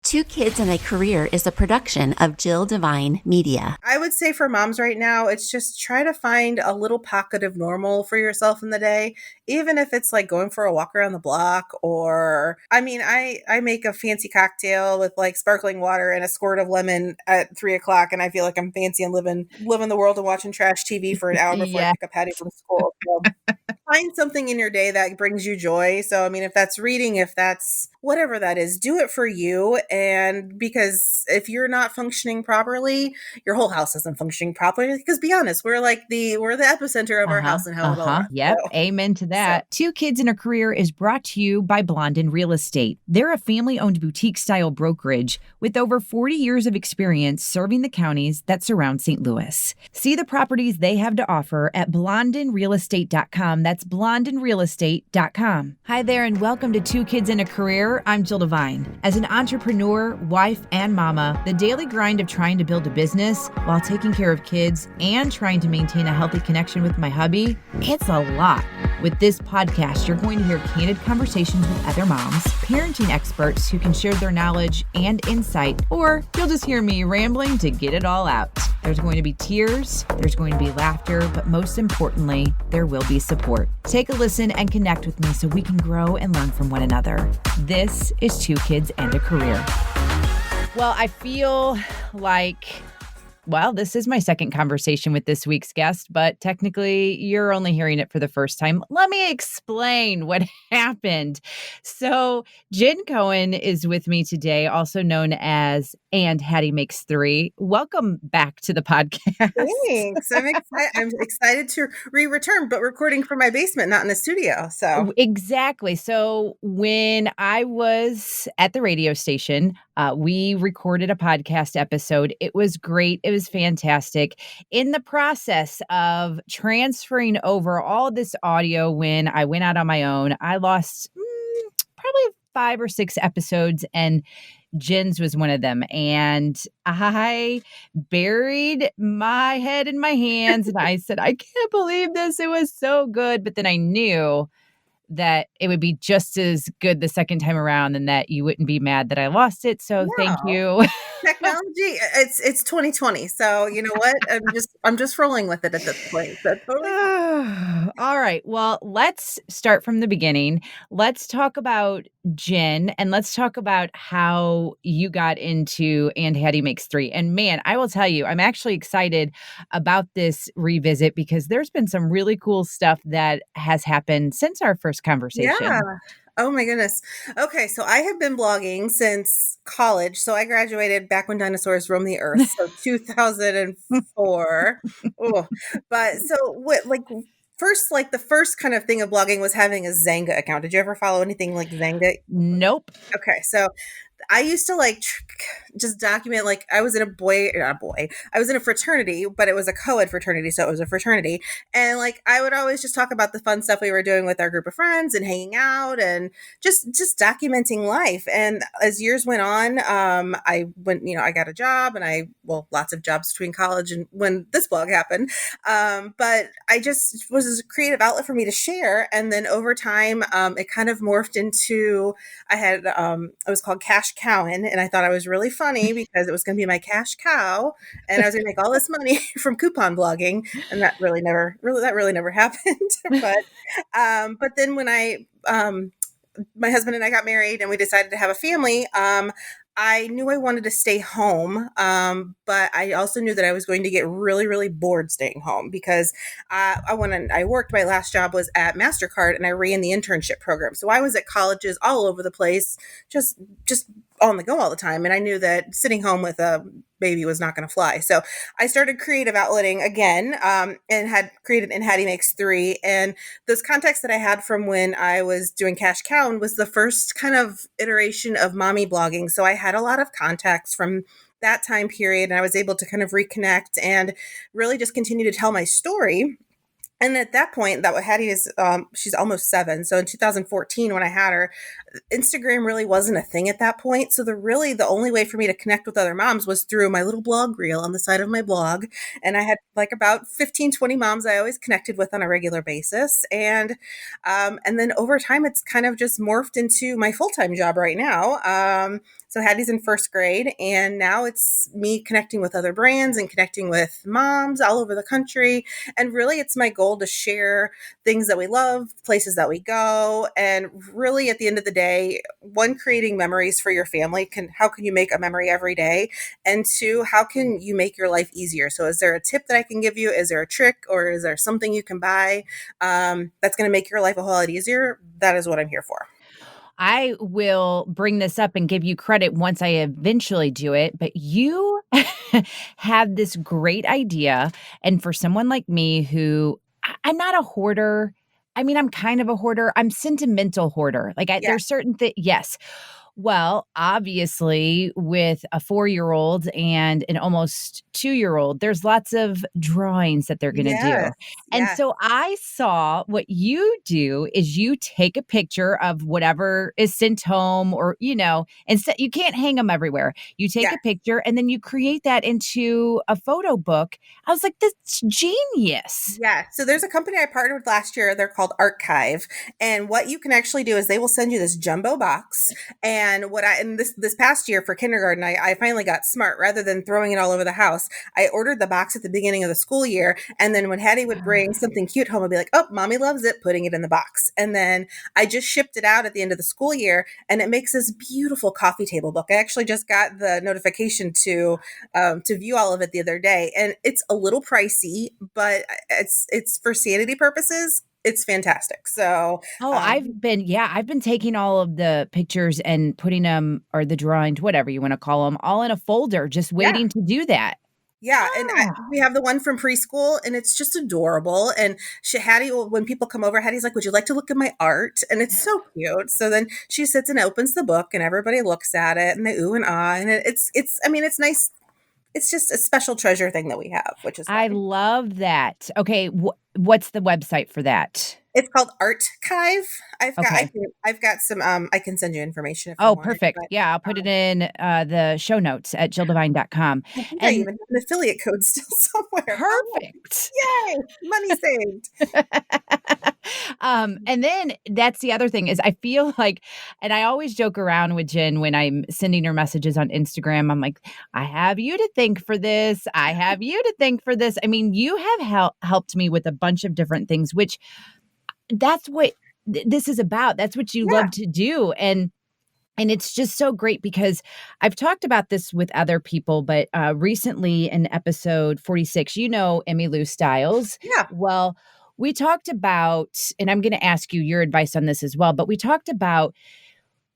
Two Kids and a Career is a production of Jill Devine Media. I would say for moms right now, it's just try to find a little pocket of normal for yourself in the day, even if it's like going for a walk around the block or, I make a fancy cocktail with like sparkling water and a squirt of lemon at 3:00 and I feel like I'm fancy and living the world and watching trash TV for an hour before I pick up Patty from school. So find something in your day that brings you joy. So, if that's reading, if that's whatever that is, do it for you. And because if you're not functioning properly, your whole house isn't functioning properly. Because be honest, we're the epicenter of our house and how it all runs. Yep. So, amen to that. Two Kids and a Career is brought to you by Blondin Real Estate. They're a family-owned boutique-style brokerage with over 40 years of experience serving the counties that surround St. Louis. See the properties they have to offer at blondinrealestate.com. That's blondinrealestate.com. Hi there and welcome to Two Kids and a Career. I'm Jill Devine. As an entrepreneur, wife, and mama, the daily grind of trying to build a business while taking care of kids and trying to maintain a healthy connection with my hubby, it's a lot. With this podcast, you're going to hear candid conversations with other moms, parenting experts who can share their knowledge and insight, or you'll just hear me rambling to get it all out. There's going to be tears, there's going to be laughter, but most importantly, there will be support. Take a listen and connect with me so we can grow and learn from one another. This is Two Kids and a Career. Well, I feel like, this is my second conversation with this week's guest, but technically you're only hearing it for the first time. Let me explain what happened. So Jen Cohen is with me today, also known as And Hattie Makes Three. Welcome back to the podcast. Thanks. I'm excited to return, but recording from my basement, not in the studio. So exactly. So when I was at the radio station, we recorded a podcast episode. It was great. It was fantastic. In the process of transferring over all this audio when I went out on my own, I lost probably 5 or 6 episodes, and Jen's was one of them. And I buried my head in my hands and I said, I can't believe this. It was so good. But then I knew that it would be just as good the second time around and that you wouldn't be mad that I lost it. So Thank you. Technology, it's 2020. So you know what? I'm just rolling with it at this point. So totally all right. Well, let's start from the beginning. Let's talk about Jen and let's talk about how you got into And Hattie Makes Three. And man, I will tell you, I'm actually excited about this revisit because there's been some really cool stuff that has happened since our first conversation. Yeah. Oh my goodness. Okay. So I have been blogging since college. So I graduated back when dinosaurs roamed the earth. So 2004. But so the first kind of thing of blogging was having a Zanga account. Did you ever follow anything like Zanga? Nope. Okay. So I used to just document, I was in I was in a fraternity, but it was a co-ed fraternity. So it was a fraternity. And I would always just talk about the fun stuff we were doing with our group of friends and hanging out and just documenting life. And as years went on, I got a job and lots of jobs between college and when this blog happened. But I just was a creative outlet for me to share. And then over time, it kind of morphed into, it was called Cash Cowan, and I thought I was really funny because it was going to be my cash cow, and I was going to make all this money from coupon blogging, and that really never happened. But then when my husband and I got married and we decided to have a family, I knew I wanted to stay home, but I also knew that I was going to get really, really bored staying home because I worked. My last job was at MasterCard, and I ran the internship program. So I was at colleges all over the place, just on the go all the time. And I knew that sitting home with a baby was not going to fly. So I started creative outletting again, and had created And Hattie Makes Three. And those contacts that I had from when I was doing Cash Cow was the first kind of iteration of mommy blogging. So I had a lot of contacts from that time period, and I was able to kind of reconnect and really just continue to tell my story. And at that point, Hattie is, she's almost 7. So in 2014, when I had her, Instagram really wasn't a thing at that point. So the only way for me to connect with other moms was through my little blog reel on the side of my blog. And I had like about 15, 20 moms I always connected with on a regular basis. And then over time, it's kind of just morphed into my full-time job right now. So Hattie's in first grade, and now it's me connecting with other brands and connecting with moms all over the country. And really, it's my goal to share things that we love, places that we go, and really at the end of the day, one, creating memories for your family. How can you make a memory every day? And two, how can you make your life easier? So is there a tip that I can give you? Is there a trick, or is there something you can buy that's going to make your life a whole lot easier? That is what I'm here for. I will bring this up and give you credit once I eventually do it, but you have this great idea. And for someone like me who I'm not a hoarder. I mean, I'm kind of a hoarder. I'm sentimental hoarder. Like Yeah. there's certain things. Yes. Well, obviously, with a 4-year-old and an almost 2-year-old, there's lots of drawings that they're going to do. Yes. And Yes. so I saw what you do is you take a picture of whatever is sent home or, instead you can't hang them everywhere. You take Yeah. a picture and then you create that into a photo book. I was like, that's genius. Yeah. So there's a company I partnered with last year. They're called Archive. And what you can actually do is they will send you this jumbo box. And this past year for kindergarten, I finally got smart. Rather than throwing it all over the house, I ordered the box at the beginning of the school year. And then when Hattie would bring something cute home, I'd be like, oh, mommy loves it, putting it in the box. And then I just shipped it out at the end of the school year. And it makes this beautiful coffee table book. I actually just got the notification to view all of it the other day. And it's a little pricey, but it's for sanity purposes. It's fantastic. So, I've been taking all of the pictures and putting them or the drawings, whatever you want to call them, all in a folder, just yeah. waiting to do that. Yeah, and we have the one from preschool, and it's just adorable. And Hattie, when people come over, Hattie's like, "Would you like to look at my art?" And it's so cute. So then she sits and opens the book, and everybody looks at it, and they ooh and ah, and it's nice. It's just a special treasure thing that we have, which is I fun. love that. Okay, what's the website for that? It's called Archive. Okay. I've got some. I can send you information if you Oh, want it. perfect. But Yeah, I'll put it in the show notes at jilldevine.com. I think I And even have an affiliate code still somewhere. Oh, perfect. yay! Money saved. And then that's the other thing is I feel like, and I always joke around with Jen when I'm sending her messages on Instagram. I'm like, I have you to thank for this. I have you to thank for this. I mean, you have helped me with a bunch of different things, which that's what this is about. That's what you Yeah. love to do. And it's just so great because I've talked about this with other people, but recently in episode 46, Emmy Lou Stiles. Yeah. Well, we talked about, and I'm going to ask you your advice on this as well, but we talked about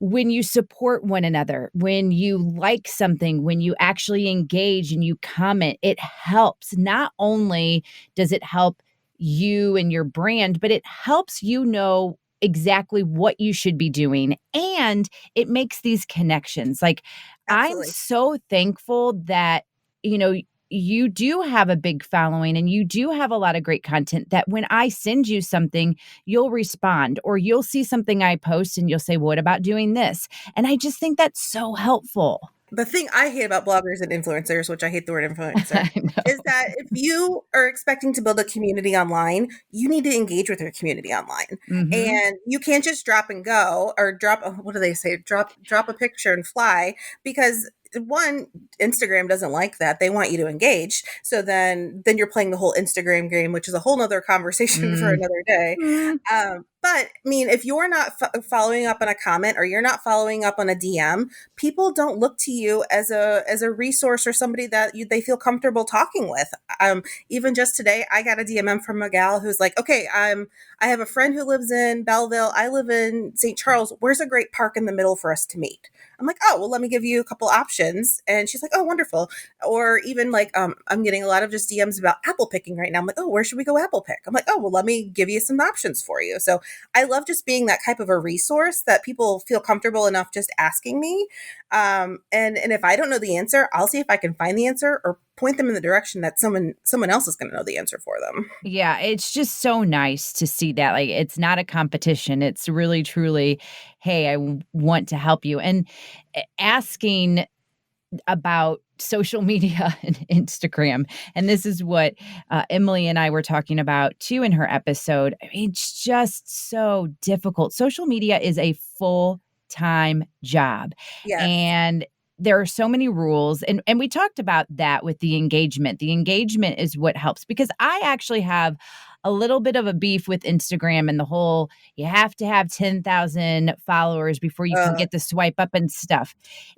when you support one another, when you like something, when you actually engage and you comment, it helps. Not only does it help you and your brand, but it helps you know exactly what you should be doing. And it makes these connections. Like, I'm Absolutely. so thankful that, you do have a big following and you do have a lot of great content that when I send you something, you'll respond or you'll see something I post and you'll say, what about doing this? And I just think that's so helpful. The thing I hate about bloggers and influencers, which I hate the word influencer, I know. is that if you are expecting to build a community online, you need to engage with your community online. Mhm. And you can't just drop and go or what do they say? Drop a picture and fly, because one, Instagram doesn't like that. They want you to engage. So then you're playing the whole Instagram game, which is a whole nother conversation for another day. But I mean, if you're not following up on a comment or you're not following up on a DM, people don't look to you as a resource or somebody that they feel comfortable talking with. Even just today, I got a DMM from a gal who's like, okay, I have a friend who lives in Belleville. I live in St. Charles. Where's a great park in the middle for us to meet? I'm like, oh, well, let me give you a couple options. And she's like, oh, wonderful. Or even like, I'm getting a lot of just DMs about apple picking right now. I'm like, oh, where should we go apple pick? I'm like, oh, well, let me give you some options for you. So I love just being that type of a resource that people feel comfortable enough just asking me. And if I don't know the answer, I'll see if I can find the answer or point them in the direction that someone else is going to know the answer for them. Yeah, it's just so nice to see that. Like, it's not a competition. It's really, truly, hey, want to help you. And asking about social media and Instagram. And this is what Emily and I were talking about too in her episode. I mean, it's just so difficult. Social media is a full time job. Yes. And there are so many rules. And we talked about that with the engagement. The engagement is what helps because I actually have a little bit of a beef with Instagram and the whole you have to have 10,000 followers before you can Uh, get the swipe up and stuff.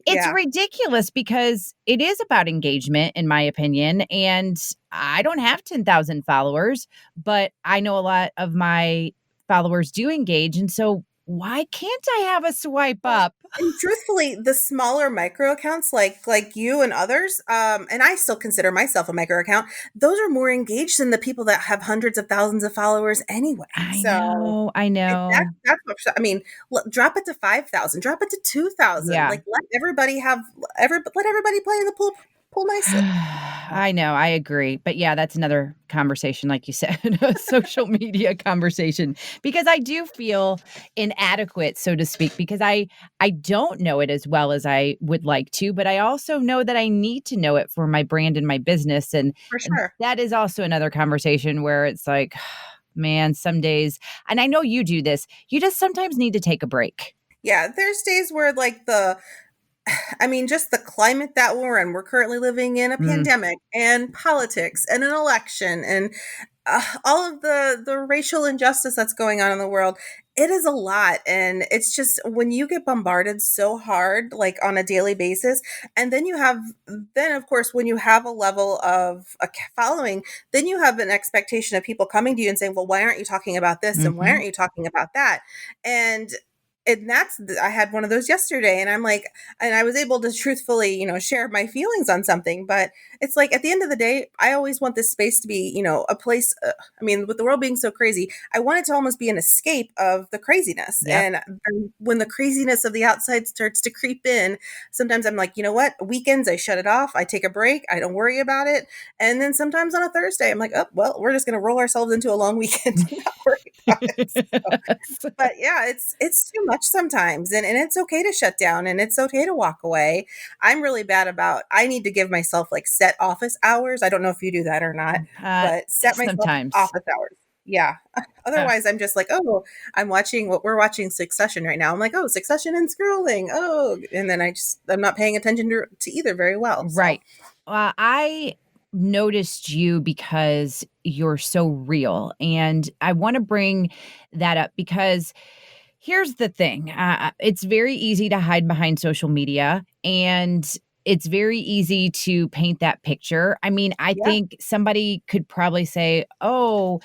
It's yeah. ridiculous because it is about engagement, in my opinion. And I don't have 10,000 followers, but I know a lot of my followers do engage. And so why can't I have a swipe Well, up? and truthfully, the smaller micro accounts like you and others, and I still consider myself a micro account, those are more engaged than the people that have hundreds of thousands of followers anyway. I So know. I know. that's what I mean. Drop it to 5,000, drop it to 2,000. Yeah. Like let everybody play in the pool nicely. I know, I agree. But yeah, that's another conversation, like you said, a social media conversation. Because I do feel inadequate, so to speak, because I don't know it as well as I would like to, but I also know that I need to know it for my brand and my business. For And sure. that is also another conversation where it's like, man, some days, and I know you do this, you just sometimes need to take a break. Yeah, there's days where like I mean, just the climate that we're in. We're currently living in a Mm, pandemic and politics and an election and all of the racial injustice that's going on in the world. It is a lot, and it's just when you get bombarded so hard, like on a daily basis, and then of course when you have a level of following, then you have an expectation of people coming to you and saying, "Well, why aren't you talking about this and why mhm. aren't you talking about that?" And I had one of those yesterday and I'm like, and I was able to truthfully, share my feelings on something, but it's like at the end of the day, I always want this space to be, a place. I mean, with the world being so crazy, I want it to almost be an escape of the craziness. Yep. And when the craziness of the outside starts to creep in, sometimes I'm like, you know what? Weekends, I shut it off. I take a break. I don't worry about it. And then sometimes on a Thursday, I'm like, oh, well, we're just going to roll ourselves into a long weekend and not worry about it. So, but yeah, it's too much sometimes, and it's okay to shut down and it's okay to walk away. I'm really bad about I need to give myself like set office hours. I don't know if you do that or not, Uh, but set myself Sometimes. office hours. Yeah. Otherwise, I'm just like, oh, we're watching Succession right now. I'm like, oh, Succession and scrolling. Oh, and then I'm not paying attention to either very well. So Right. I noticed you because you're so real. And I want to bring that up because here's the thing, it's very easy to hide behind social media. And it's very easy to paint that picture. I mean, I yeah, think somebody could probably say, oh,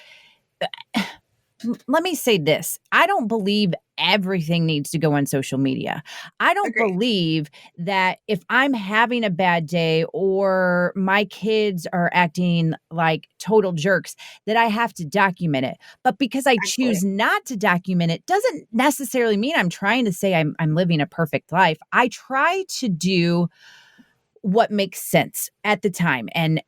let me say this. I don't believe everything needs to go on social media. I don't agree. believe that if I'm having a bad day or my kids are acting like total jerks, that I have to document it. But because I Actually, choose not to document it doesn't necessarily mean I'm trying to say I'm living a perfect life. I try to do what makes sense at the time and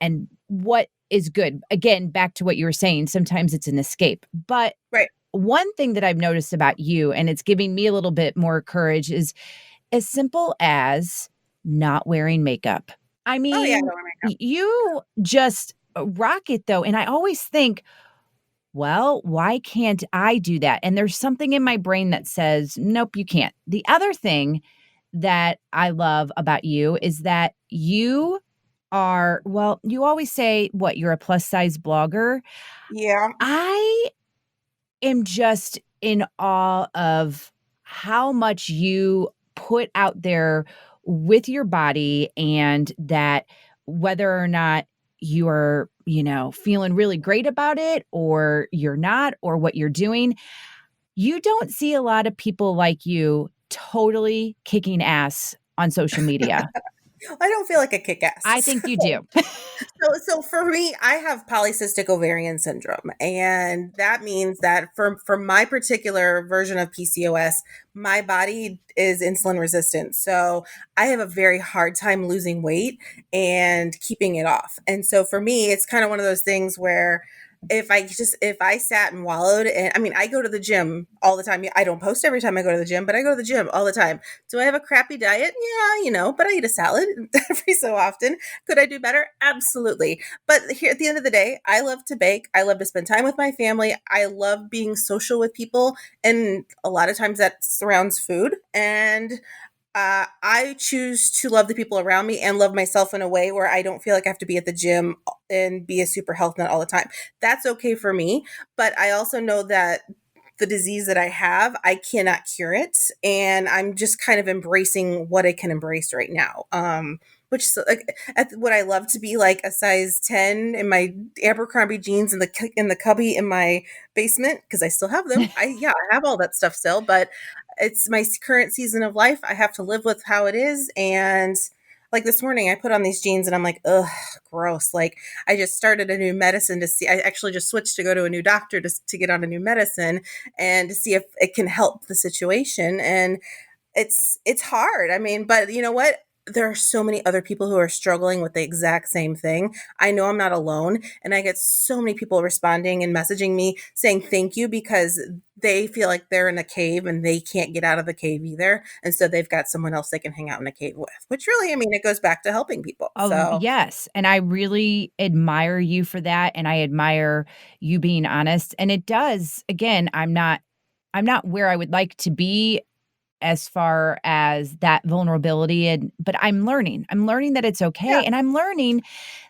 what is good. Again, back to what you were saying, sometimes it's an escape. But right. one thing that I've noticed about you, and it's giving me a little bit more courage, is as simple as not wearing makeup. I Oh yeah, I mean, don't remember. you just rock it though. And I always think, well, why can't I do that? And there's something in my brain that says, nope, you can't. The other thing that I love about you is that you are, well, you always say, what, you're a plus size blogger. Yeah, I am just in awe of how much you put out there with your body and that whether or not you are, feeling really great about it or you're not or what you're doing, you don't see a lot of people like you totally kicking ass on social media. I don't feel like a kick ass. I think you do. So So for me, I have polycystic ovarian syndrome, and that means that for my particular version of PCOS, my body is insulin resistant. So I have a very hard time losing weight and keeping it off. And so for me, it's kind of one of those things where if I sat and wallowed, and I mean, I go to the gym all the time. I don't post every time I go to the gym, but I go to the gym all the time. Do I have a crappy diet? Yeah, but I eat a salad every so often. Could I do better? Absolutely. But here at the end of the day, I love to bake. I love to spend time with my family. I love being social with people. And a lot of times that surrounds food. And I choose to love the people around me and love myself in a way where I don't feel like I have to be at the gym and be a super health nut all the time. That's okay for me. But I also know that the disease that I have, I cannot cure it. And I'm just kind of embracing what I can embrace right now. Which is like, would I love to be like a size 10 in my Abercrombie jeans in the cubby in my basement? Because I still have them. I have all that stuff still, but it's my current season of life. I have to live with how it is. And like this morning, I put on these jeans and I'm like, ugh, gross. Like I just started a new medicine to see. I actually just switched to go to a new doctor to get on a new medicine and to see if it can help the situation. And it's hard. I mean, but you know what? There are so many other people who are struggling with the exact same thing. I know I'm not alone, and I get so many people responding and messaging me saying thank you because they feel like they're in a cave and they can't get out of the cave either. And so they've got someone else they can hang out in a cave with, which really, I mean, it goes back to helping people. Oh, So yes. And I really admire you for that. And I admire you being honest. And it does, again, I'm not where I would like to be as far as that vulnerability, but I'm learning. I'm learning that it's okay. yeah, And I'm learning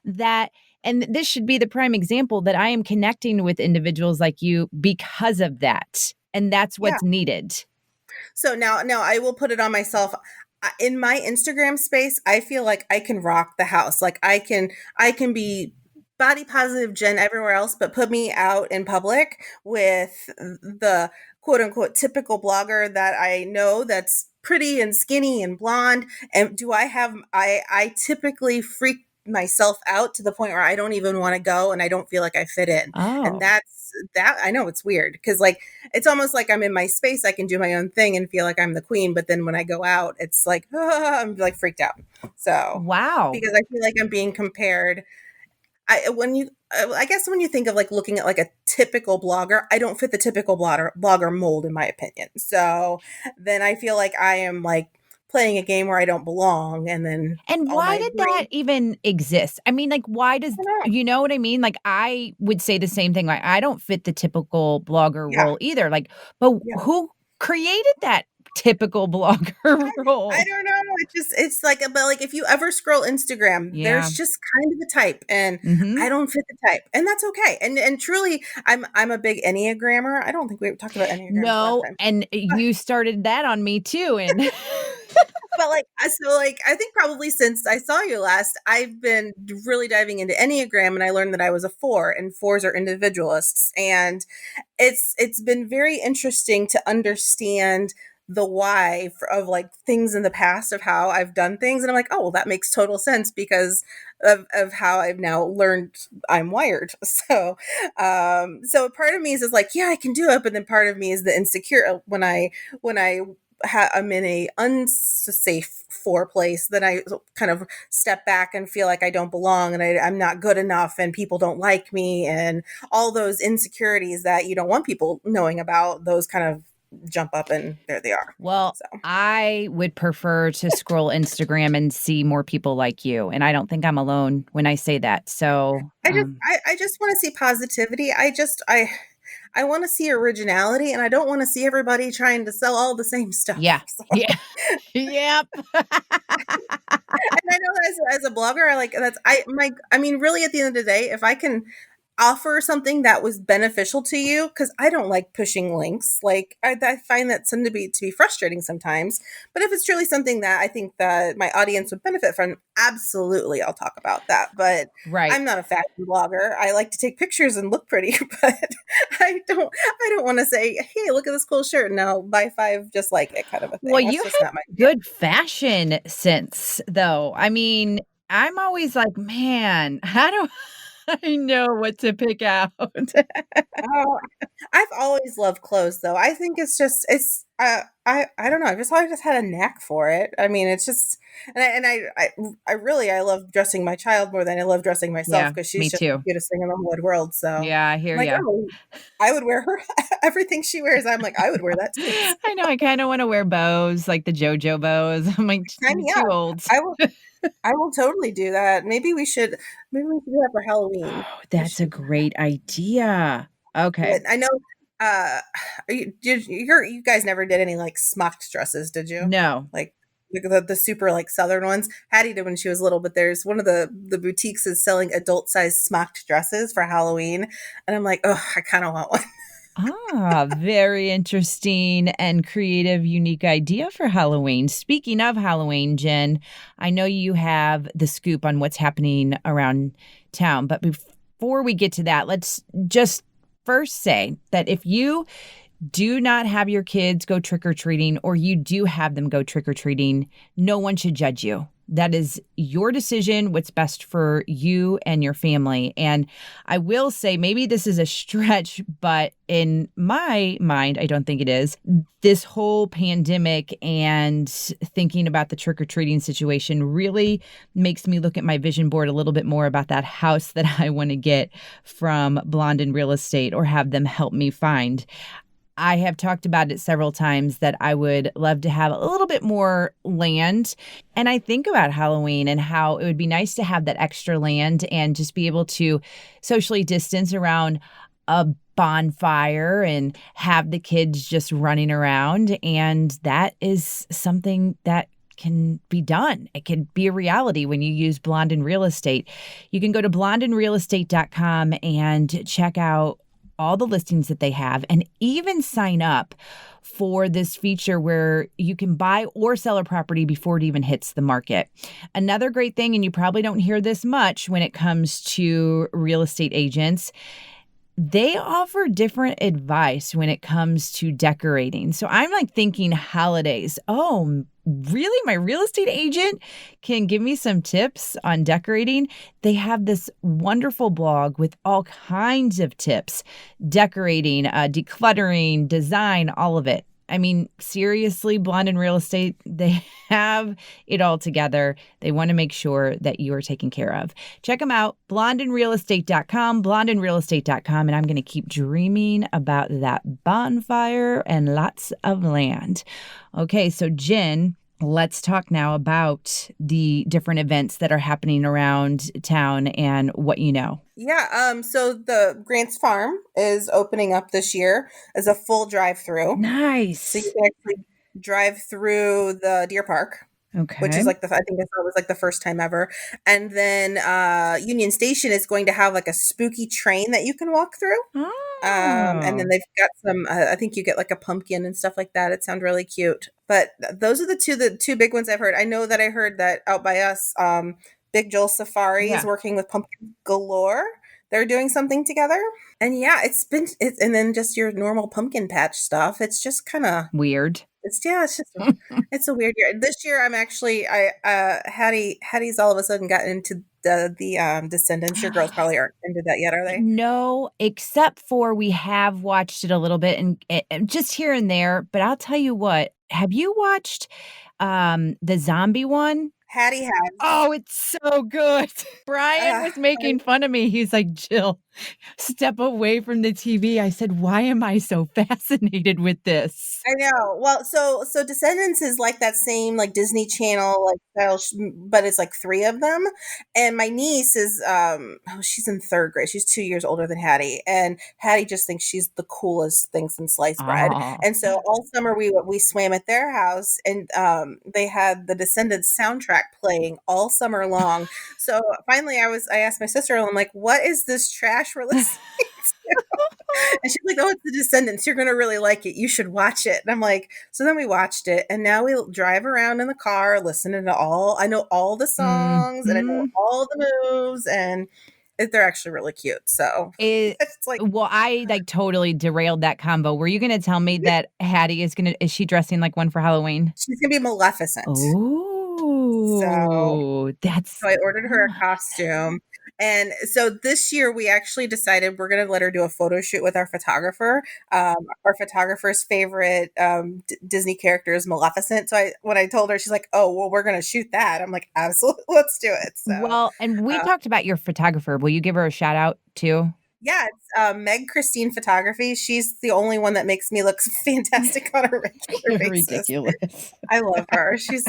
that, and this should be the prime example, that I am connecting with individuals like you because of that. And that's yeah. what's needed. So now I will put it on myself. In my Instagram space, I feel like I can rock the house. Like I can be body positive Jen everywhere else, but put me out in public with the quote unquote typical blogger that I know that's pretty and skinny and blonde. And do I have I typically freak myself out to the point where I don't even want to go and I don't feel like I fit in. And Oh, that I know it's weird because like it's almost like I'm in my space. I can do my own thing and feel like I'm the queen. But then when I go out, it's like, I'm like freaked out. So, wow. because I feel like I'm being compared. I guess when you think of like looking at like a typical blogger, I don't fit the typical blogger mold in my opinion. So then I feel like I am like playing a game where I don't belong. And then And all why my did that brain, even exist? I mean, like, why does, I don't know. you know what I mean? Like, I would say the same thing. Like, I don't fit the typical blogger Yeah. role either. Like, but Yeah. who created that typical blogger I role? don't know. It's like, but like if you ever scroll Instagram, Yeah. there's just kind of a type, and Hmm. I don't fit the type, and that's okay. And truly, I'm a big Enneagrammer. I don't think we talked about Enneagrams last No, time, and you started that on me too. And but like so, like I think probably since I saw you last, I've been really diving into Enneagram, and I learned that I was a four, and fours are individualists, and it's been very interesting to understand the why of like things in the past of how I've done things. And I'm like, oh, well, that makes total sense because of how I've now learned I'm wired. So part of me is just like, yeah, I can do it. But then part of me is the insecure when I'm in a unsafe for place, then I kind of step back and feel like I don't belong and I'm not good enough and people don't like me and all those insecurities that you don't want people knowing about, those kind of jump up and there they are. well, So I would prefer to scroll Instagram and see more people like you. And I don't think I'm alone when I say that. So, I just want to see positivity. I want to see originality and I don't want to see everybody trying to sell all the same yeah. stuff. So, Yeah. Yep. and I know as a blogger, I like that's I mean, really at the end of the day, if I can offer something that was beneficial to you, because I don't like pushing links. Like I find that to be frustrating sometimes. But if it's truly something that I think that my audience would benefit from, absolutely I'll talk about that. But Right. I'm not a fashion blogger. I like to take pictures and look pretty, but I don't want to say, hey, look at this cool shirt. No, buy five just like it kind of a Well, thing. you That's just have not my jam. good fashion sense, though. I mean, I'm always like, man, how do I know what to pick out? Oh, I've always loved clothes though. I think I don't know. I've just always just had a knack for it. I mean, it's just and I really I love dressing my child more than I love dressing myself Yeah, because she's me just the too. cutest thing in the whole wide world. So Yeah, I I'm hear like, ya. oh, I would wear her everything she wears. I'm like, I would wear that too. I know, I kinda wanna wear bows, like the JoJo bows. I'm like, Sign "You're me too up. old." I will totally do that. Maybe we should do that for Halloween. Oh, We that's should a do that. great idea. Okay. But I know you guys never did any like smocked dresses, did you? No. Like the super like southern ones. Hattie did when she was little, but there's one of the boutiques is selling adult size smocked dresses for Halloween. And I'm like, oh, I kind of want one. Ah, very interesting and creative, unique idea for Halloween. Speaking of Halloween, Jen, I know you have the scoop on what's happening around town, but before we get to that, let's just first say that if you do not have your kids go trick or treating, or you do have them go trick or treating, no one should judge you. That is your decision, what's best for you and your family. And I will say, maybe this is a stretch, but in my mind, I don't think it is. This whole pandemic and thinking about the trick or treating situation really makes me look at my vision board a little bit more about that house that I want to get from Blondin Real Estate or have them help me find. I have talked about it several times that I would love to have a little bit more land. And I think about Halloween and how it would be nice to have that extra land and just be able to socially distance around a bonfire and have the kids just running around. And that is something that can be done. It can be a reality when you use Blondin Real Estate. You can go to blondinrealestate.com and check out all the listings that they have, and even sign up for this feature where you can buy or sell a property before it even hits the market. Another great thing, and you probably don't hear this much when it comes to real estate agents, they offer different advice when it comes to decorating. So I'm like thinking holidays. Oh, really? My real estate agent can give me some tips on decorating. They have this wonderful blog with all kinds of tips, decorating, decluttering, design, all of it. I mean, seriously, Blondin Real Estate, they have it all together. They want to make sure that you are taken care of. Check them out, blondinrealestate.com, blondinrealestate.com, and I'm going to keep dreaming about that bonfire and lots of land. Okay, so Jen, let's talk now about the different events that are happening around town and what you know. Yeah, so the Grants Farm is opening up this year as a full drive-through. So you Nice. can actually drive through the deer park, which Okay. is like I think that was like the first time ever. And then Union Station is going to have like a spooky train that you can walk through. And then Oh, they've got some I think you get like a pumpkin and stuff like that. It sounds really cute. But those are the two big ones I've heard. I know that I heard that out by us, Big Joel Safari is yeah. working with Pumpkin Galore. They're doing something together. And yeah, and then just your normal pumpkin patch stuff. It's just kind of Weird. it's just it's a weird year. This year I'm actually I Hattie's all of a sudden gotten into the Descendants. Your girls probably aren't into that yet, are they? No, except for we have watched it a little bit and just here and there, but I'll tell you what, have you watched, the zombie one? Hattie has. Oh, it's so good. Brian Uh, was making fun of me. He's like, "Jill, step away from the TV." I said, "Why am I so fascinated with this?" I know. Well, so Descendants is like that same like Disney Channel like style, but it's like three of them. And my niece is she's in third grade. She's 2 years older than Hattie, and Hattie just thinks she's the coolest thing since sliced bread. Oh. And so all summer we swam at their house, and they had the Descendants soundtrack playing all summer long. So finally, I asked my sister, I'm like, "What is this trash we're listening to?" And she's like, "Oh, it's The Descendants. You're gonna really like it. You should watch it." And I'm like, so then we watched it, and now we drive around in the car listening to I know all the songs and I know Mhm. all the moves, and they're actually really cute. So It it's like, Well, I, like, totally derailed that combo. Were you gonna tell me that Hattie is she dressing like one for Halloween? she's gonna be Maleficent. Oh. So Oh, that's so I ordered her a costume. And so this year we actually decided we're going to let her do a photo shoot with our photographer. Our photographer's favorite Disney character is Maleficent. So when I told her, she's like, "Oh, well, we're going to shoot that." I'm like, "Absolutely, let's do it." So well, and we uh, talked about your photographer. Will you give her a shout out too? yeah, it's Meg Christine Photography. She's the only one that makes me look fantastic on a regular You're basis. ridiculous. I love her. She's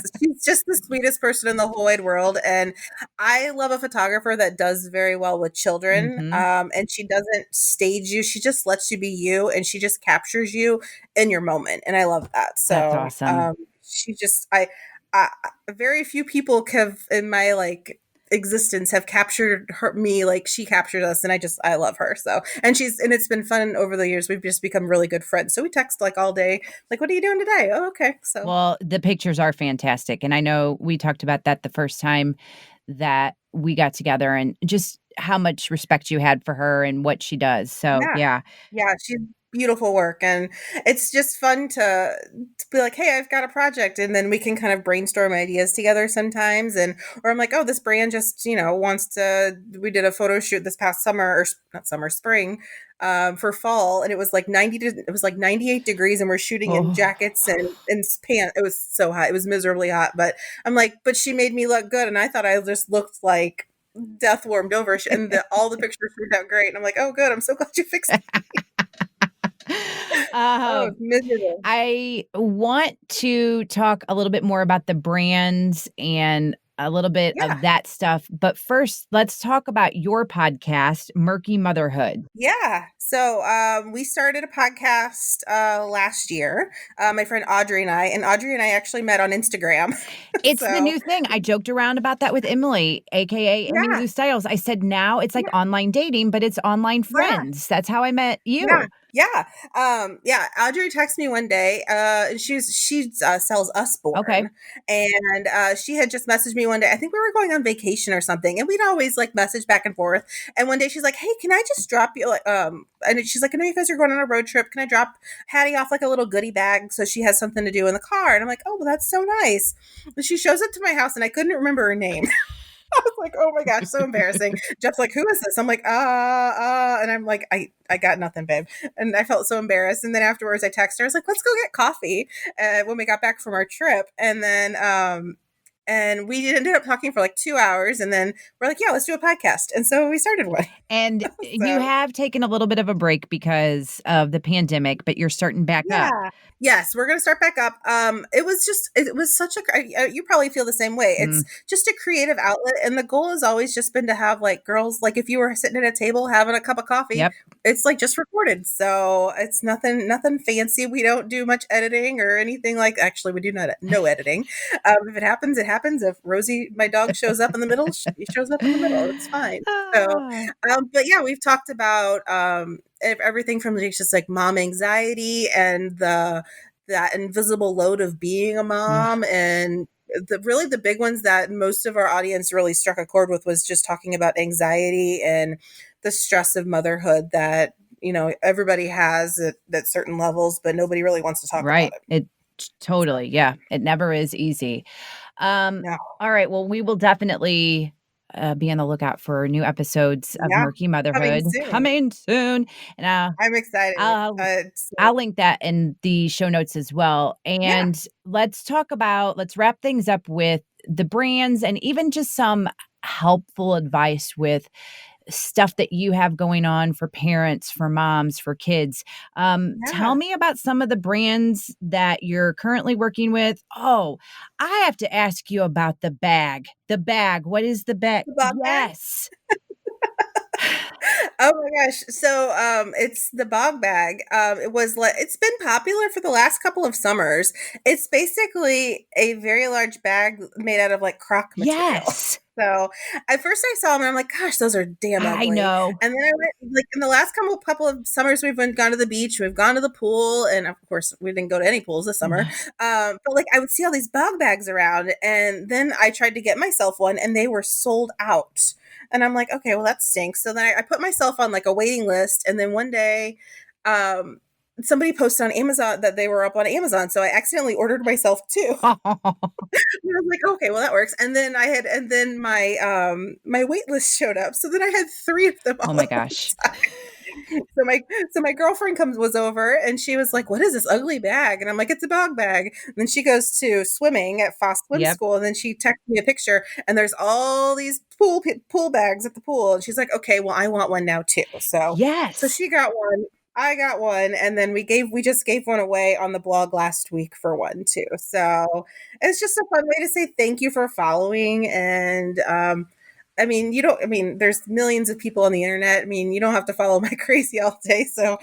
just the sweetest person in the whole wide world, and I love a photographer that does very well with children. Mhm. And she doesn't stage you; she just lets you be you, and she just captures you in your moment, and I love that. That's So, awesome. she just I very few people have in my like existence have captured me like she captured us, and I love her. So, and it's been fun over the years. We've just become really good friends, so we text like all day, like, "What are you doing today?" "Oh, okay." So Well, the pictures are fantastic, and I know we talked about that the first time that we got together and just how much respect you had for her and what she does. So, yeah. yeah. Yeah, she's beautiful work, and it's just fun to be like, "Hey, I've got a project," and then we can kind of brainstorm ideas together sometimes, and or I'm like, "Oh, this brand just, wants to." We did a photo shoot this past summer, or not summer, spring, for fall, and it was like 98 degrees, and we're shooting in Oh. jackets and pants. It was so hot. It was miserably hot, but I'm like, "But she made me look good," and I thought I just looked like death warmed over, and all the pictures turned out great, and I'm like, "Oh, good. I'm so glad you fixed it." Oh, Um, it's miserable. I want to talk a little bit more about the brands and a little bit Yeah, of that stuff. But first, let's talk about your podcast, Murky Motherhood. yeah. So, we started a podcast last year. My friend Audrey and I actually met on Instagram. It's the So, new thing. I joked around about that with Emily, AKA Emmy yeah, Lou Styles. I said, now it's like yeah, online dating, but it's online yeah. friends. That's how I met Yeah, you. yeah, yeah. Audrey texted me one day, and she sells Okay. Usborne, and she had just messaged me one day. I think we were going on vacation or something, and we'd always like message back and forth. And one day she's like, "Hey, can I just drop you?" And she's like, "I know you guys are going on a road trip. Can I drop Hattie off like a little goodie bag so she has something to do in the car?" And I'm like, "Oh, well, that's so nice." And she shows up to my house, and I couldn't remember her name. I was like, "Oh my gosh, so embarrassing." Jeff's like, "Who is this?" I'm like, and I'm like, I got nothing, babe. And I felt so embarrassed. And then afterwards I texted her, I was like, "Let's go get coffee," when we got back from our trip. And we ended up talking for like 2 hours. And then we're like, "Yeah, let's do a podcast." And so we started one. And you So have taken a little bit of a break because of the pandemic, but you're starting back up. yeah. Yes, we're gonna start back up. It was such a you probably feel the same way. It's Mm, just a creative outlet, and the goal has always just been to have like girls, like if you were sitting at a table having a cup of coffee, yep. it's like just recorded. So it's nothing fancy. We don't do much editing or anything like. Actually, we do not no editing. If it happens, it happens. If Rosie, my dog, shows up in the middle, she shows up in the middle. It's fine. So, Ah, but yeah, we've talked about everything from just like mom anxiety and that invisible load of being a ugh, mom, and the big ones that most of our audience really struck a chord with was just talking about anxiety and the stress of motherhood that everybody has at certain levels, but nobody really wants to talk about right. it. It So totally, yeah. It never is easy. Um, no, all right. Well, we will definitely be on the lookout for new episodes of yeah, Murky coming Motherhood soon. coming soon. And I'm excited. I'll So I'll link that in the show notes as well. yeah, And let's wrap things up with the brands and even just some helpful advice with stuff that you have going on for parents, for moms, for kids. Tell yeah. me about some of the brands that you're currently working with. Oh, I have to ask you about the bag. The bag. What is the bag? The bog bag. Yes. Oh my gosh. So it's the bog bag. It's been popular for the last couple of summers. It's basically a very large bag made out of like croc material. Yes. So at first I saw them and I'm like, gosh, those are damn I ugly. know. And then I went like in the last couple of summers gone to the beach, we've gone to the pool, and of course we didn't go to any pools this summer. But like I would see all these bog bags around, and then I tried to get myself one and they were sold out. And I'm like, okay, well that stinks. So then I put myself on like a waiting list, and then one day, um, somebody posted on Amazon that they were up on Amazon, so I accidentally ordered myself 2. I was like, okay, well that works. And then my wait list showed up, so then I had 3 of them. Oh my gosh. So my girlfriend was over and she was like, "What is this ugly bag?" And I'm like, "It's a dog bag." And then she goes to swimming at Foss Swim Yep. School, and then she texted me a picture, and there's all these pool bags at the pool, and she's like, "Okay, well, I want one now too." So Yes. she got one. I got one, and then we just gave one away on the blog last week for one too. So it's just a fun way to say thank you for following. And there's millions of people on the internet. I mean, you don't have to follow my crazy all day. So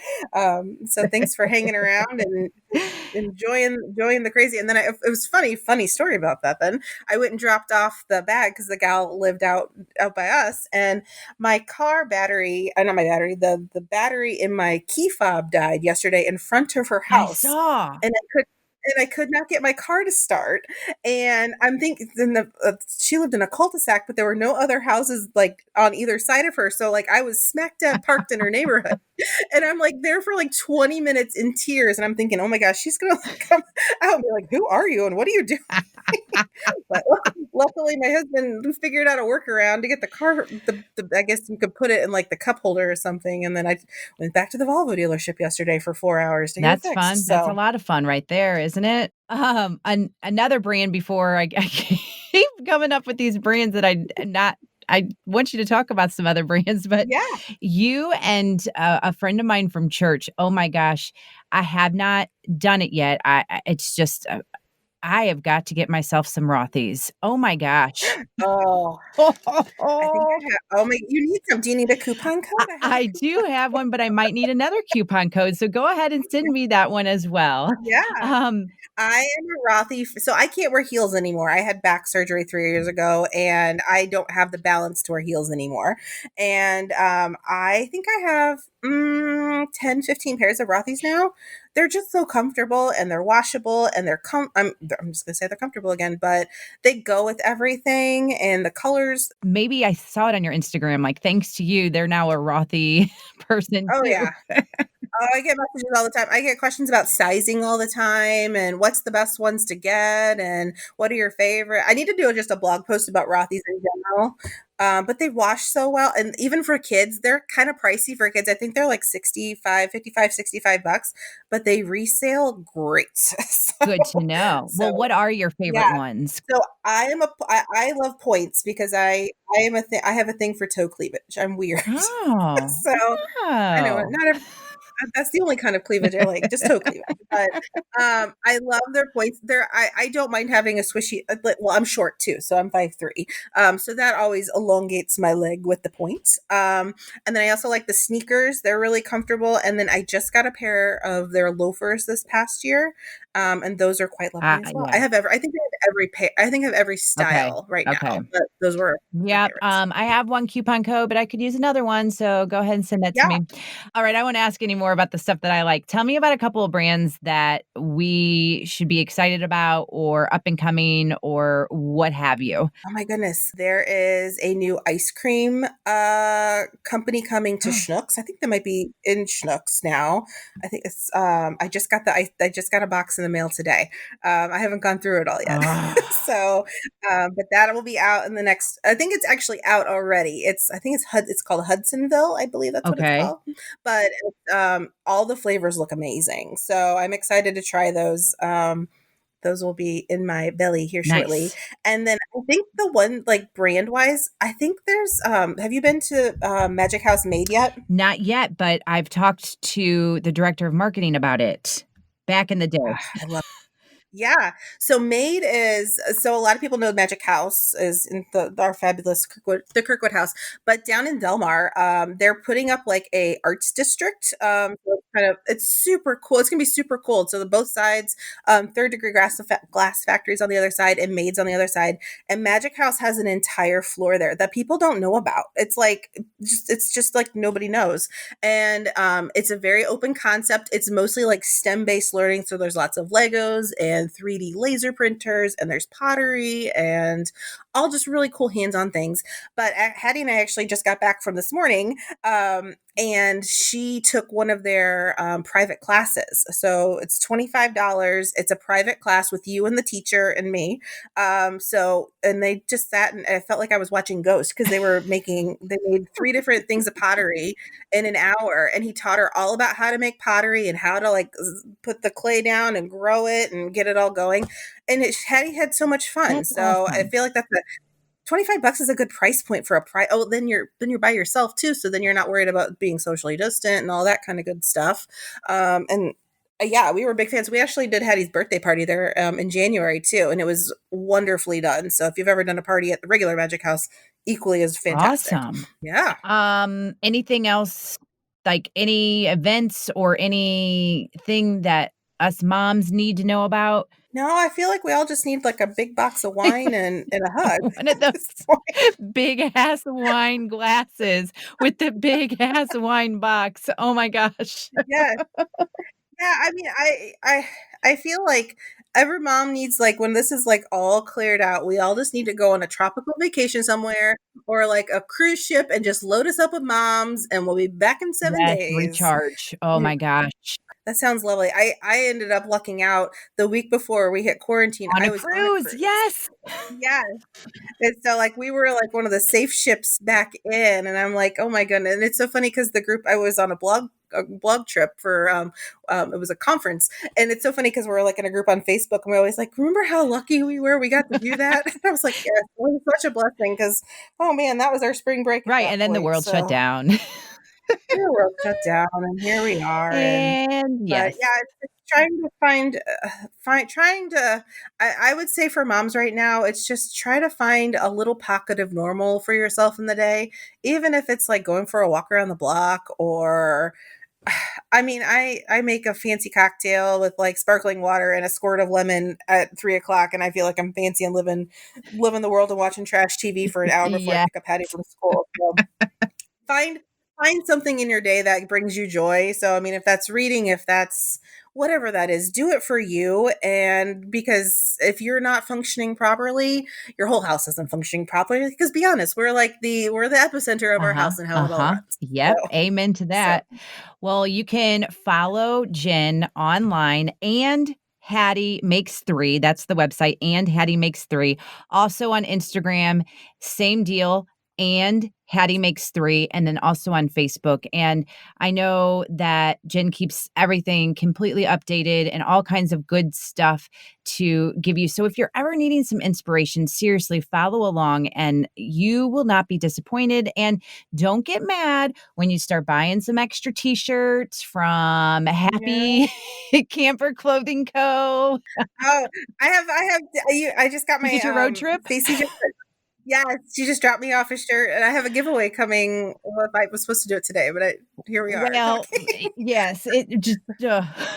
thanks for hanging around and enjoying the crazy. And then it was funny story about that. Then I went and dropped off the bag because the gal lived out by us, and my car battery, not my battery, the battery in my key fob died yesterday in front of her I house, saw. and I could not get my car to start. And I'm thinking, she lived in a cul-de-sac, but there were no other houses like on either side of her. So like I was smack dab parked in her neighborhood, and I'm like there for like 20 minutes in tears. And I'm thinking, oh my gosh, she's gonna like, come out and be like, "Who are you? And what are you doing?" But luckily, my husband figured out a workaround to get the car. I guess you could put it in like the cup holder or something. And then I went back to the Volvo dealership yesterday for 4 hours to get it That's fixed. fun. So That's a lot of fun right there, isn't it? Another brand before I keep coming up with these brands that I want you to talk about some other brands, but yeah. you and a friend of mine from church, oh my gosh, I have not done it yet. It's just, I have got to get myself some Rothy's. Oh my gosh. Oh, I think I have. Oh my, you need some. Do you need a coupon code? I have a I do have one, but I might need another coupon code. So go ahead and send me that one as well. Yeah. Um, I am a Rothy. So I can't wear heels anymore. I had back surgery 3 years ago, and I don't have the balance to wear heels anymore. And I think I have 10, 15 pairs of Rothys now. They're just so comfortable, and they're washable, and I'm just going to say they're comfortable again, but they go with everything, and the colors. maybe I saw it on your Instagram. Like, thanks to you, they're now a Rothy person Oh, too. yeah. Oh, I get messages all the time. I get questions about sizing all the time and what's the best ones to get and what are your favorite. I need to do just a blog post about Rothy's in general. But they wash so well. And even for kids, they're kind of pricey for kids. I think they're like 65 bucks, but they resale great. Good to know. Well, So what are your favorite yeah. ones? So I love points because I have a thing for toe cleavage. I'm weird. Oh, So I know oh. not every that's the only kind of cleavage I like, just toe cleavage. But I love their points. I don't mind having a swishy. Well, I'm short too, so I'm 5'3". So that always elongates my leg with the points. And then I also like the sneakers. They're really comfortable. And then I just got a pair of their loafers this past year, and those are quite lovely as well. Yeah. I think I have every pair. I think I have every style right Okay. now. But those were my Yep. favorites. I have one coupon code, but I could use another one. So go ahead and send that to Yeah. me. All right. I won't ask any more about the stuff that I like. Tell me about a couple of brands that we should be excited about or up and coming or what have you. Oh my goodness. There is a new ice cream company coming to Schnucks. I think they might be in Schnucks now. I think it's I just got a box in the mail today. I haven't gone through it all yet. So but that will be out in the next, I think it's actually out already. It's called Hudsonville, I believe that's what it's Okay. called. But all the flavors look amazing. So I'm excited to try those. Those will be in my belly here shortly. Nice. And then I think the one like brand wise, I think there's have you been to Magic House Made yet? Not yet, but I've talked to the director of marketing about it back in the day. I love Yeah. So so a lot of people know Magic House is in our fabulous the Kirkwood House, but down in Delmar, they're putting up like a arts district. So it's super cool. It's gonna be super cool. So the both sides, third degree glass factories on the other side and maids on the other side. And Magic House has an entire floor there that people don't know about. It's just like nobody knows. And it's a very open concept. It's mostly like STEM based learning. So there's lots of Legos and 3D laser printers, and there's pottery and all just really cool hands-on things. But Hattie and I actually just got back from this morning, and she took one of their private classes. So it's $25. It's a private class with you and the teacher and me. And they just sat, and I felt like I was watching Ghost, because they made 3 different things of pottery in an hour, and he taught her all about how to make pottery and how to like put the clay down and grow it and get it all going. And Hattie had so much fun. That's so awesome. I feel like that's $25 is a good price point for a price. Oh, then you're by yourself too, so then you're not worried about being socially distant and all that kind of good stuff. And yeah, we were big fans. We actually did Hattie's birthday party there in January too, and it was wonderfully done. So if you've ever done a party at the regular Magic House, equally as fantastic. Awesome. Yeah. Anything else, like any events or anything that us moms need to know about? No, I feel like we all just need like a big box of wine and a hug. One of those big ass wine glasses with the big ass wine box. Oh my gosh. Yeah. Yeah, I mean, I feel like every mom needs, like, when this is like all cleared out, we all just need to go on a tropical vacation somewhere, or like a cruise ship, and just load us up with moms, and we'll be back in 7 Yes, days. recharge. Oh my gosh. That sounds lovely. I ended up lucking out the week before we hit quarantine. On I a was cruise. on a cruise. Yes. Yes. And so like we were like one of the safe ships back in, and I'm like, oh my goodness. And it's so funny because the group, I was on a blog trip for it was a conference, and it's so funny because we're like in a group on Facebook, and we're always like, remember how lucky we were, we got to do that. And I was like, yeah, it was such a blessing, because oh man, that was our spring break, Right. And then the world shut down. The world shut down, and here we are. And yes. But yeah, it's trying to I would say for moms right now, it's just try to find a little pocket of normal for yourself in the day, even if it's like going for a walk around the block, or I mean, I make a fancy cocktail with like sparkling water and a squirt of lemon at 3:00, and I feel like I'm fancy and living the world and watching trash TV for an hour before I pick up Hattie from school. So find something in your day that brings you joy. So, I mean, if that's reading, if that's whatever that is, do it for you. And because if you're not functioning properly, your whole house isn't functioning properly. Because be honest, we're the epicenter of our house and how it all runs. Yep. So, Amen to that. Well, you can follow Jen online and Hattie Makes 3. That's the website, and Hattie Makes 3. Also on Instagram, same deal, and Hattie Makes 3, and then also on Facebook. And I know that Jen keeps everything completely updated and all kinds of good stuff to give you. So if you're ever needing some inspiration, seriously, follow along and you will not be disappointed. And don't get mad when you start buying some extra t-shirts from Happy Camper Clothing Co. Oh, I just got my Did your road trip? Stacey just Yes, she just dropped me off a shirt, and I have a giveaway coming. Well, I was supposed to do it today, but here we are. Well, yes, it just.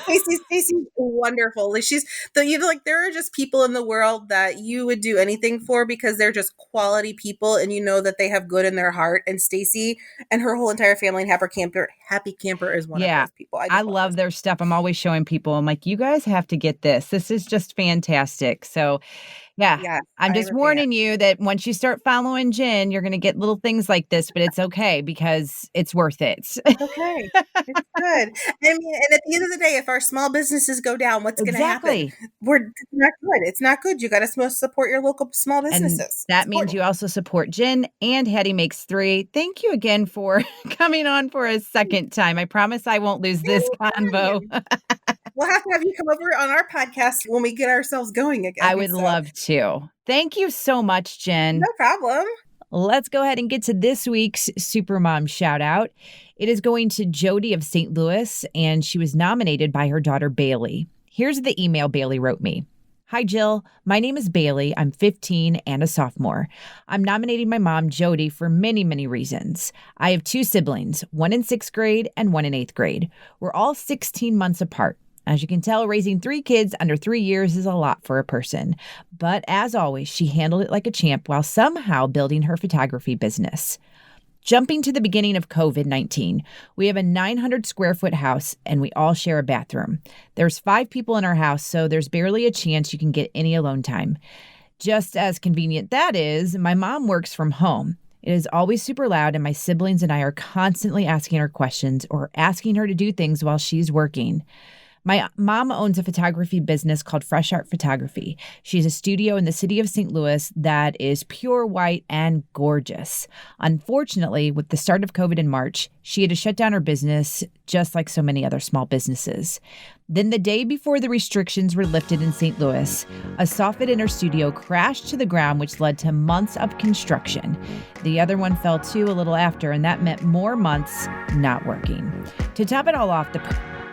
Stacey's wonderful. Like there are just people in the world that you would do anything for because they're just quality people, and you know that they have good in their heart. And Stacey and her whole entire family and Happy Camper is one of those people. I love their stuff. I'm always showing people. I'm like, you guys have to get this. This is just fantastic. So. Yeah. Yes, I'm just warning you that once you start following Jen, you're going to get little things like this, but it's okay because it's worth it. It's okay. It's good. I mean, and at the end of the day, if our small businesses go down, what's going to happen? It's not good. It's not good. You got to support your local small businesses. And that means you also support Jen and Hattie Makes 3. Thank you again for coming on for a second time. I promise I won't lose this convo. We'll have to have you come over on our podcast when we get ourselves going again. I would love to. Thank you so much, Jen. No problem. Let's go ahead and get to this week's Supermom shout out. It is going to Jody of St. Louis, and she was nominated by her daughter, Bailey. Here's the email Bailey wrote me. Hi, Jill. My name is Bailey. I'm 15 and a sophomore. I'm nominating my mom, Jody, for many, many reasons. I have 2 siblings, one in 6th grade and one in 8th grade. We're all 16 months apart. As you can tell, raising 3 kids under 3 years is a lot for a person. But as always, she handled it like a champ while somehow building her photography business. Jumping to the beginning of COVID-19, we have a 900 square foot house and we all share a bathroom. There's 5 people in our house, so there's barely a chance you can get any alone time. Just as convenient that is, my mom works from home. It is always super loud, and my siblings and I are constantly asking her questions or asking her to do things while she's working. My mom owns a photography business called Fresh Art Photography. She has a studio in the city of St. Louis that is pure white and gorgeous. Unfortunately, with the start of COVID in March, she had to shut down her business, just like so many other small businesses. Then the day before the restrictions were lifted in St. Louis, a soffit in her studio crashed to the ground, which led to months of construction. The other one fell too a little after, and that meant more months not working. To top it all off, the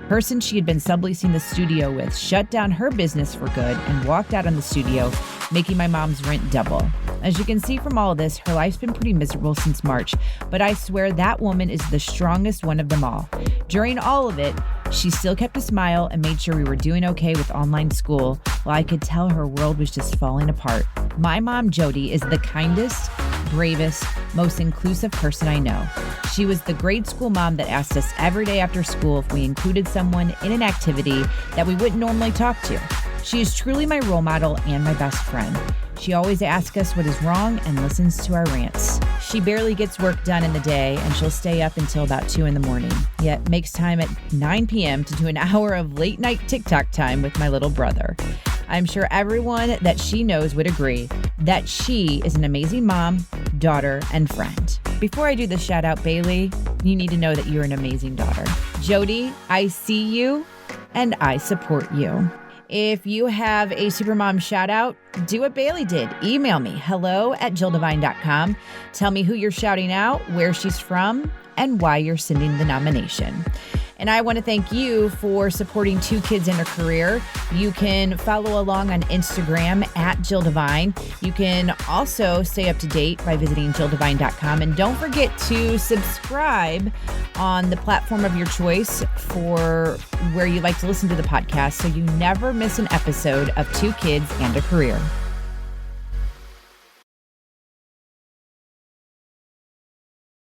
person she had been subleasing the studio with shut down her business for good and walked out on the studio, making my mom's rent double. As you can see from all of this, her life's been pretty miserable since March, but I swear that woman is the strongest one of them all. During all of it, she still kept a smile and made sure we were doing okay with online school, while I could tell her world was just falling apart. My mom, Jody, is the kindest, bravest, most inclusive person I know. She was the grade school mom that asked us every day after school if we included someone in an activity that we wouldn't normally talk to. She is truly my role model and my best friend. She always asks us what is wrong and listens to our rants. She barely gets work done in the day, and she'll stay up until about 2 a.m, yet makes time at 9 p.m. to do an hour of late night TikTok time with my little brother. I'm sure everyone that she knows would agree that she is an amazing mom, daughter, and friend. Before I do the shout out, Bailey, you need to know that you're an amazing daughter. Jody, I see you and I support you. If you have a Supermom shout out, do what Bailey did. Email me, hello@jilldevine.com. Tell me who you're shouting out, where she's from, and why you're sending the nomination. And I want to thank you for supporting Two Kids and a Career. You can follow along on Instagram @JillDevine. You can also stay up to date by visiting JillDevine.com. And don't forget to subscribe on the platform of your choice for where you like to listen to the podcast so you never miss an episode of Two Kids and a Career.